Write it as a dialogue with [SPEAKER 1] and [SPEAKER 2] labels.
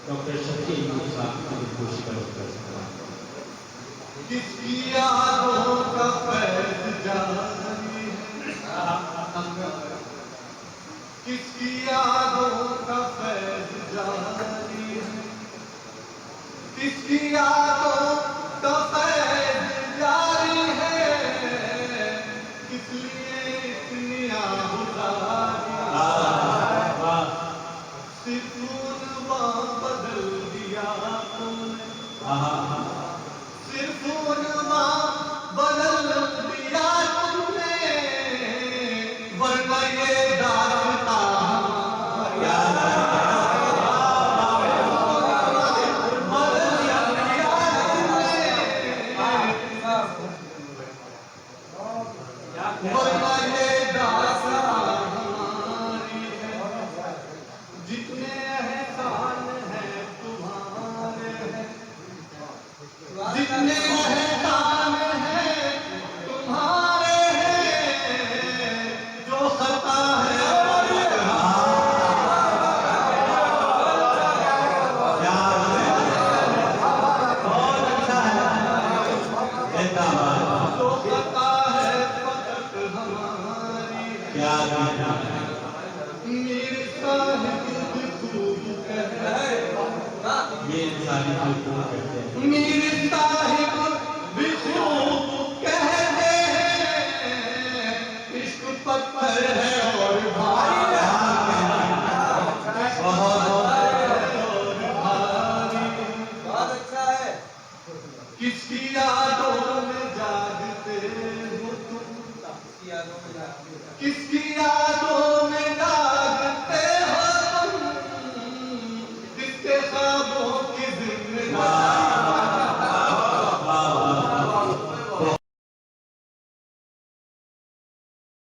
[SPEAKER 1] Doctor Shafi साहब की खुशी का कर सकता है।
[SPEAKER 2] किसकी यादों का फैज़ जारी है, किसकी यादों का फैज़ जारी है, किसकी यादों का फैज़ जारी है, किस लिए इतनी आहुजारी, सिर्फ उनवा बदल दिया तुमने, सिर्फ उनवा बदल दिया तुमने, वरना ये दास्तां बदल दिया तुमने, वरना ये दास्तां हमारी है, जितने एहसान हैं तुम्हारे हैं, जितने एहसान हैं तुम्हारे हैं, जो खता है जो खता है फकत हमारी है, मीर साहिब भी खूब कहते हैं,
[SPEAKER 1] ये इंसानी को कहते हैं।
[SPEAKER 2] मीर साहिब